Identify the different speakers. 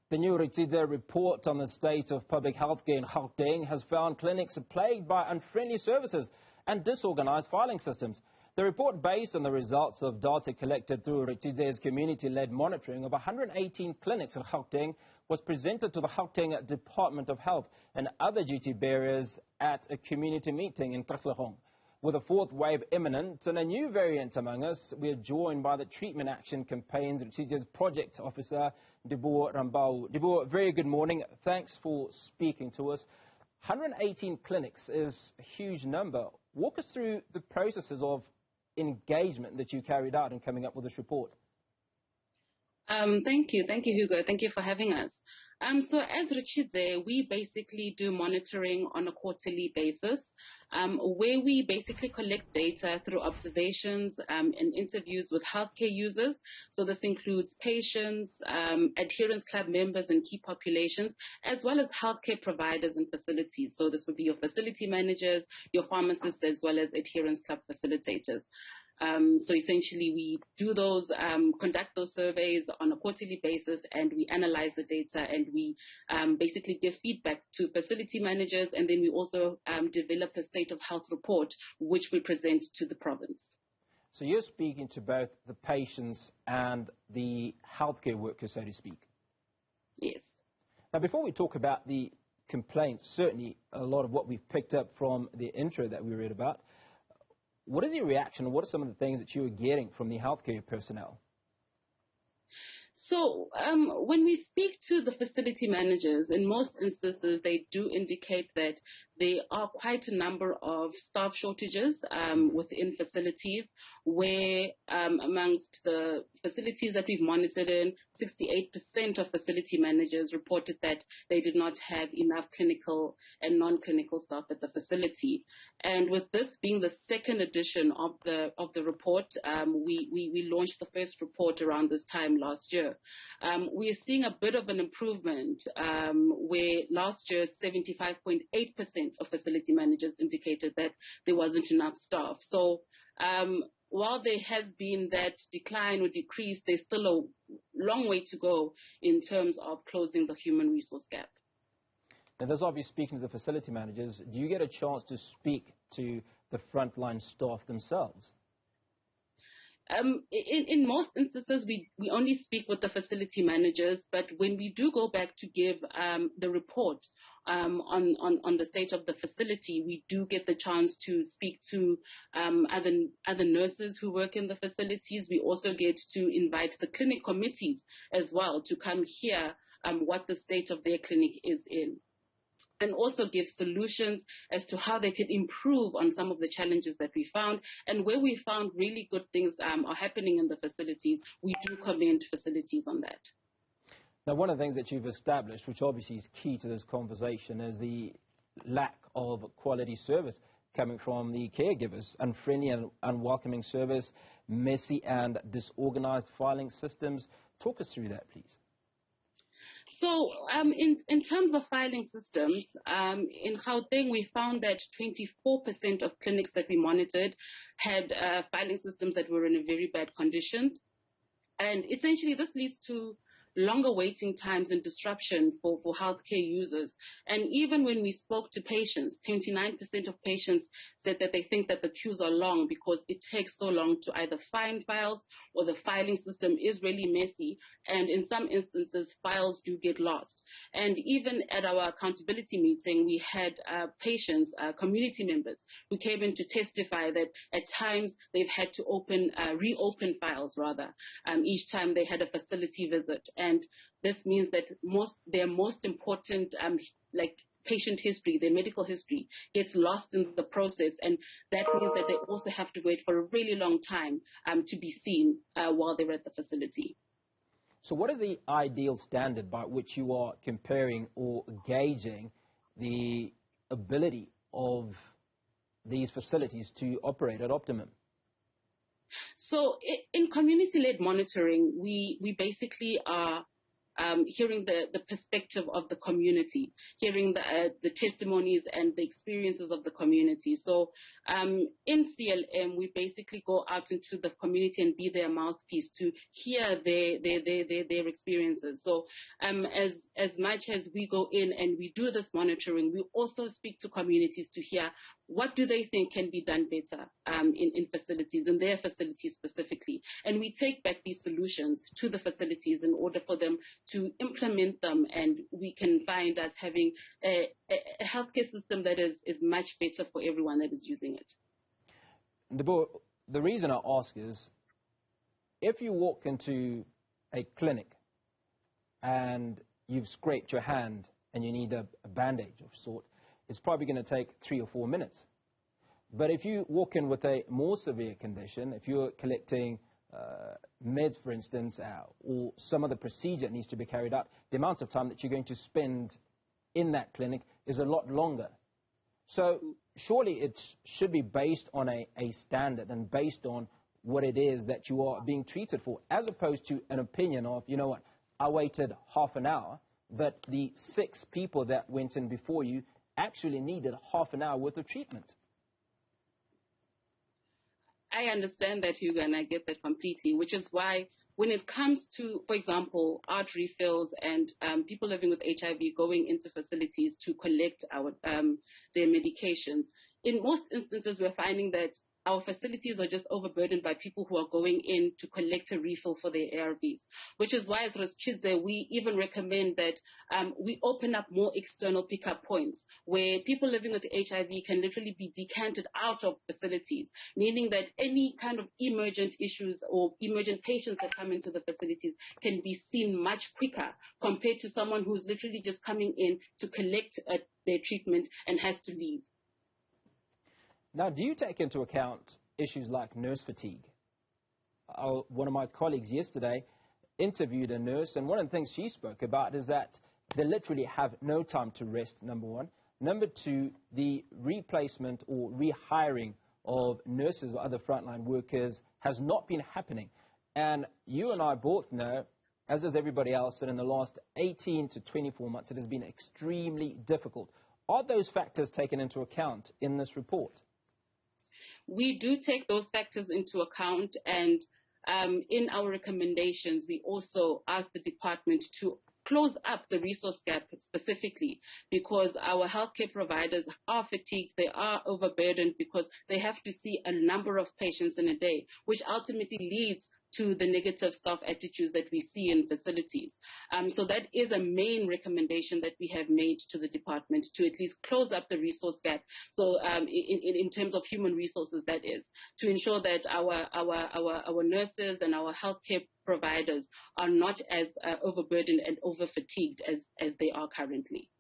Speaker 1: The new Ritshidze report on the state of public healthcare in Gauteng has found clinics plagued by unfriendly services and disorganised filing systems. The report, based on the results of data collected through Ritshidze's community-led monitoring of 118 clinics in Gauteng, was presented to the Gauteng Department of Health and other duty bearers at a community meeting in Katlehong. With a fourth wave imminent and a new variant among us, we are joined by the Treatment Action Campaign's Ritshidze's Project Officer, Ndivhuwo Rambau. Ndivhuwo, very good morning. Thanks for speaking to us. 118 clinics is a huge number. Walk us through the processes of engagement that you carried out in coming up with this report.
Speaker 2: Thank you, Hugo. Thank you for having us. So as Ritshidze, we basically do monitoring on a quarterly basis, where we basically collect data through observations and interviews with healthcare users. So this includes patients, adherence club members and key populations, as well as healthcare providers and facilities. So this would be your facility managers, your pharmacists, as well as adherence club facilitators. So essentially we do those, conduct those surveys on a quarterly basis, and we analyze the data, and we basically give feedback to facility managers, and then we also develop a state of health report which we present to the province.
Speaker 1: So you're speaking to both the patients and the healthcare workers, so to speak?
Speaker 2: Yes.
Speaker 1: Now, before we talk about the complaints, certainly a lot of what we've picked up from the intro that we read about, what is your reaction, and what are some of the things that you are getting from the healthcare personnel?
Speaker 2: So when we speak to the facility managers, in most instances, they do indicate that there are quite a number of staff shortages within facilities, where amongst the facilities that we've monitored in, 68% of facility managers reported that they did not have enough clinical and non-clinical staff at the facility. And with this being the second edition of the report, we launched the first report around this time last year. We are seeing a bit of an improvement, where last year 75.8% of facility managers indicated that there wasn't enough staff. So while there has been that decline or decrease, there's still a long way to go in terms of closing the human resource gap.
Speaker 1: And as obviously speaking to the facility managers, do you get a chance to speak to the frontline staff themselves?
Speaker 2: In most instances, we only speak with the facility managers, but when we do go back to give the report on the state of the facility, we do get the chance to speak to other nurses who work in the facilities. We also get to invite the clinic committees as well to come hear what the state of their clinic is in, and also give solutions as to how they could improve on some of the challenges that we found. And where we found really good things are happening in the facilities, we do commend facilities on that.
Speaker 1: Now, one of the things that you've established, which obviously is key to this conversation, is the lack of quality service coming from the caregivers, unfriendly and unwelcoming service, messy and disorganised filing systems. Talk us through that, please.
Speaker 2: So in terms of filing systems, in Gauteng, we found that 24% of clinics that we monitored had filing systems that were in a very bad condition. And essentially, this leads to longer waiting times and disruption for healthcare users. And even when we spoke to patients, 29% of patients said that they think that the queues are long because it takes so long to either find files, or the filing system is really messy, and in some instances files do get lost. And even at our accountability meeting, we had patients, community members, who came in to testify that at times they've had to reopen files rather, each time they had a facility visit. And this means that their most important like patient history, their medical history, gets lost in the process, and that means that they also have to wait for a really long time to be seen while they're at the facility.
Speaker 1: So what is the ideal standard by which you are comparing or gauging the ability of these facilities to operate at optimum?
Speaker 2: So in community-led monitoring, we basically are hearing the perspective of the community, hearing the testimonies and the experiences of the community. So in CLM, we basically go out into the community and be their mouthpiece to hear their experiences. So as much as we go in and we do this monitoring, we also speak to communities to hear what do they think can be done better in facilities, in their facilities specifically. And we take back these solutions to the facilities in order for them to implement them, and we can find us having a healthcare system that is much better for everyone that is using it.
Speaker 1: Ndivhuwo, the reason I ask is, if you walk into a clinic and you've scraped your hand and you need a bandage of sort, it's probably going to take 3 or 4 minutes. But if you walk in with a more severe condition, if you're collecting meds, for instance, or some other procedure needs to be carried out, the amount of time that you're going to spend in that clinic is a lot longer. So surely it should be based on a standard and based on what it is that you are being treated for, as opposed to an opinion of, you know what, I waited half an hour, but the 6 people that went in before you actually needed half an hour worth of treatment.
Speaker 2: I understand that, Hugo, and I get that completely, which is why when it comes to, for example, art refills and people living with HIV going into facilities to collect their medications, in most instances we're finding that our facilities are just overburdened by people who are going in to collect a refill for their ARVs, which is why as Ritshidze, we even recommend that we open up more external pickup points where people living with HIV can literally be decanted out of facilities, meaning that any kind of emergent issues or emergent patients that come into the facilities can be seen much quicker compared to someone who's literally just coming in to collect their treatment and has to leave.
Speaker 1: Now, do you take into account issues like nurse fatigue? One of my colleagues yesterday interviewed a nurse, and one of the things she spoke about is that they literally have no time to rest, number one. Number two, the replacement or rehiring of nurses or other frontline workers has not been happening. And you and I both know, as does everybody else, that in the last 18 to 24 months it has been extremely difficult. Are those factors taken into account in this report?
Speaker 2: We do take those factors into account, and in our recommendations, we also ask the department to close up the resource gap specifically because our healthcare providers are fatigued, they are overburdened because they have to see a number of patients in a day, which ultimately leads to the negative staff attitudes that we see in facilities. So that is a main recommendation that we have made to the department, to at least close up the resource gap. So in terms of human resources, that is, to ensure that our nurses and our healthcare providers are not as overburdened and over-fatigued as they are currently.